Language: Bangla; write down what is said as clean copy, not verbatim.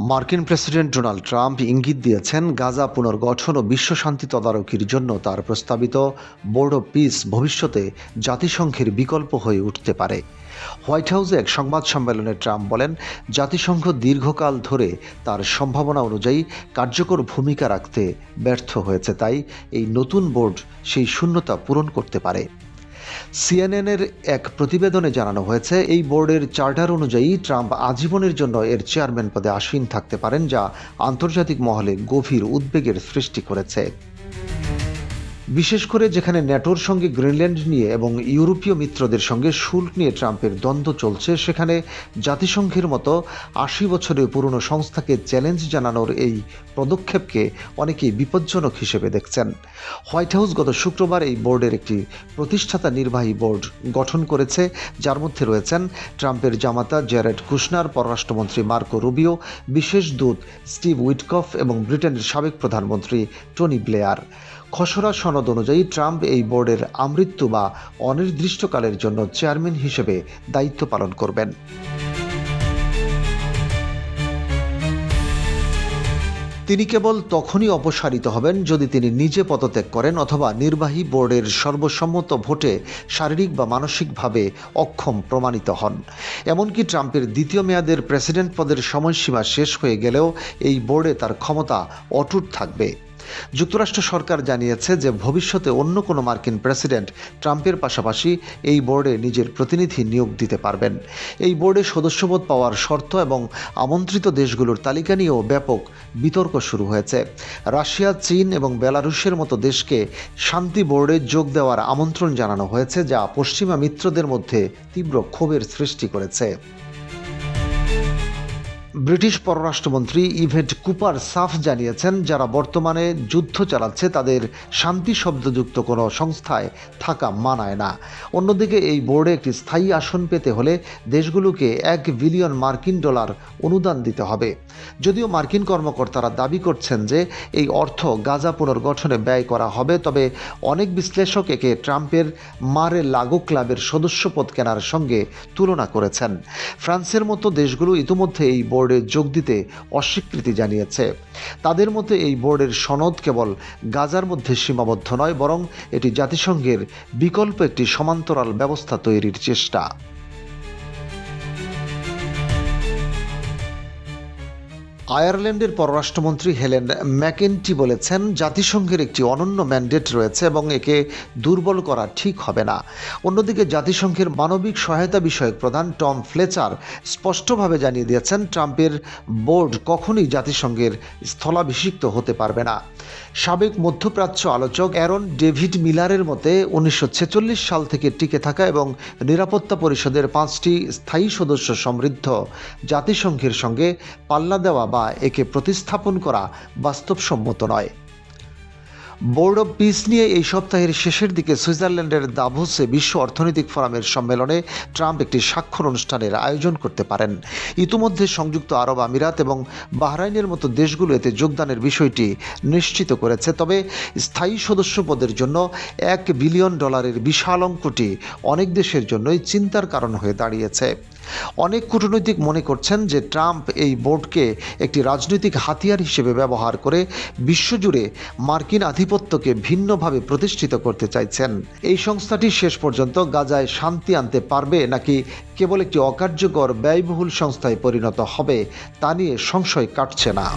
মার্কিন প্রেসিডেন্ট ডোনাল্ড ট্রাম্প ইঙ্গিত দিয়েছেন গাজা পুনর্গঠন ও বিশ্বশান্তি তদারকির জন্য তার প্রস্তাবিত বোর্ড অব পিস ভবিষ্যতে জাতিসংঘের বিকল্প হয়ে উঠতে পারে। হোয়াইট হাউসে এক সংবাদ সম্মেলনে ট্রাম্প বলেন, জাতিসংঘ দীর্ঘকাল ধরে তার সম্ভাবনা অনুযায়ী কার্যকর ভূমিকা রাখতে ব্যর্থ হয়েছে, তাই এই নতুন বোর্ড সেই শূন্যতা পূরণ করতে পারে। সিএনএনের এক প্রতিবেদনে জানানো হয়েছে, এই বোর্ডের চার্টার অনুযায়ী ট্রাম্প আজীবনের জন্য এর চেয়ারম্যান পদে আসীন থাকতে পারেন, যা আন্তর্জাতিক মহলে গভীর উদ্বেগের সৃষ্টি করেছে। বিশেষ করে যেখানে ন্যাটোর সঙ্গে গ্রিনল্যান্ড নিয়ে এবং ইউরোপীয় মিত্রদের সঙ্গে শুল্ক নিয়ে ট্রাম্পের দ্বন্দ্ব চলছে, সেখানে জাতিসংঘের মতো ৮০ বছরের পুরনো সংস্থাকে চ্যালেঞ্জ জানানোর এই পদক্ষেপকে অনেকেই বিপজ্জনক হিসেবে দেখছেন। হোয়াইট হাউস গত শুক্রবার এই বোর্ডের একটি প্রতিষ্ঠাতা নির্বাহী বোর্ড গঠন করেছে, যার মধ্যে রয়েছেন ট্রাম্পের জামাতা জ্যারেড কুশনার, পররাষ্ট্রমন্ত্রী মার্কো রুবিও, বিশেষ দূত স্টিভ উইটকফ এবং ব্রিটেনের সাবেক প্রধানমন্ত্রী টনি ব্লেয়ার। খসড়া সনদ অনুযায়ী ট্রাম্প এই বোর্ডের আমৃত্যু বা অনির্দিষ্টকালের জন্য চেয়ারম্যান হিসেবে দায়িত্ব পালন করবেন। তিনি কেবল তখনই অপসারিত হবেন যদি তিনি নিজে পদত্যাগ করেন অথবা নির্বাহী বোর্ডের সর্বসম্মত ভোটে শারীরিক বা মানসিকভাবে অক্ষম প্রমাণিত হন। এমনকি ট্রাম্পের দ্বিতীয় মেয়াদের প্রেসিডেন্ট পদের সময়সীমা শেষ হয়ে গেলেও এই বোর্ডে তার ক্ষমতা অটুট থাকবে। যুক্তরাষ্ট্র সরকার জানিয়েছে যে ভবিষ্যতে অন্য কোনো মার্কিন প্রেসিডেন্ট ট্রাম্পের পাশাপাশি এই বোর্ডে নিজের প্রতিনিধি নিয়োগ দিতে পারবেন। এই বোর্ডে সদস্যপদ পাওয়ার শর্ত এবং আমন্ত্রিত দেশগুলোর তালিকা নিয়েও ব্যাপক বিতর্ক শুরু হয়েছে। রাশিয়া, চীন এবং বেলারুশের মতো দেশকে শান্তি বোর্ডে যোগ দেওয়ার আমন্ত্রণ জানানো হয়েছে, যা পশ্চিমা মিত্রদের মধ্যে তীব্র ক্ষোভের সৃষ্টি করেছে। ব্রিটিশ পররাষ্ট্রমন্ত্রী ইভেট কুপার সাফ জানিয়েছেন, যারা বর্তমানে যুদ্ধ চালাচ্ছে তাদের শান্তি শব্দযুক্ত কোনো সংস্থায় থাকা মানায় না। অন্যদিকে এই বোর্ডে একটি স্থায়ী আসন পেতে হলে দেশগুলোকে $1 বিলিয়ন অনুদান দিতে হবে। যদিও মার্কিন কর্মকর্তারা দাবি করছেন যে এই অর্থ গাজা পুনর্গঠনে ব্যয় করা হবে, তবে অনেক বিশ্লেষক একে ট্রাম্পের মারে লাগো ক্লাবের সদস্যপদ কেনার সঙ্গে তুলনা করেছেন। ফ্রান্সের মতো দেশগুলো ইতিমধ্যে এই বোর্ডে যোগ দিতে অস্বীকৃতি জানিয়েছে। তাদের মতে এই বোর্ডের সনদ কেবল গাজার মধ্যে সীমাবদ্ধ নয়, বরং এটি জাতিসংঘের বিকল্প একটি সমান্তরাল ব্যবস্থা তৈরির চেষ্টা। আয়ারল্যান্ডের পররাষ্ট্রমন্ত্রী হেলেন ম্যাকেন্টি বলেছেন, জাতিসংঘের একটি অনন্য ম্যান্ডেট রয়েছে এবং একে দুর্বল করা ঠিক হবে না। অন্যদিকে জাতিসংঘের মানবিক সহায়তা বিষয়ক প্রধান টম ফ্লেচার স্পষ্টভাবে জানিয়ে দিয়েছেন, ট্রাম্পের বোর্ড কখনোই জাতিসংঘের স্থলাভিষিক্ত হতে পারবে না। সাবেক মধ্যপ্রাচ্য আলোচক অ্যারন ডেভিড মিলারের মতে 1946 সাল থেকে টিকে থাকা এবং নিরাপত্তা পরিষদের 5টি স্থায়ী সদস্য সমৃদ্ধ জাতিসংঘের সঙ্গে পাল্লা দেওয়া বা একে প্রতিস্থাপন করা বাস্তবসম্মত নয়। বোর্ড অব পিস নিয়ে এই সপ্তাহের শেষের দিকে সুইজারল্যান্ডের দাভোসে বিশ্ব অর্থনৈতিক ফোরামের সম্মেলনে ট্রাম্প একটি স্বাক্ষর অনুষ্ঠানের আয়োজন করতে পারেন। ইতিমধ্যে সংযুক্ত আরব আমিরাত এবং বাহরাইনের মতো দেশগুলো এতে যোগদানের বিষয়টি নিশ্চিত করেছে, তবে স্থায়ী সদস্য পদের জন্য $1 বিলিয়ন বিশাল অঙ্কটি অনেক দেশের জন্যই চিন্তার কারণ হয়ে দাঁড়িয়েছে। অনেক কূটনৈতিক মনে করছেন যে ট্রাম্প এই বোর্ডকে একটি রাজনৈতিক হাতিয়ার হিসেবে ব্যবহার করে বিশ্বজুড়ে মার্কিন আধিপত্যকে ভিন্নভাবে প্রতিষ্ঠিত করতে চাইছেন। এই সংস্থাটি শেষ পর্যন্ত গাজায় শান্তি আনতে পারবে নাকি কেবল একটি অকার্যকর ব্যয়বহুল সংস্থায় পরিণত হবে তা নিয়ে সংশয় কাটছে না।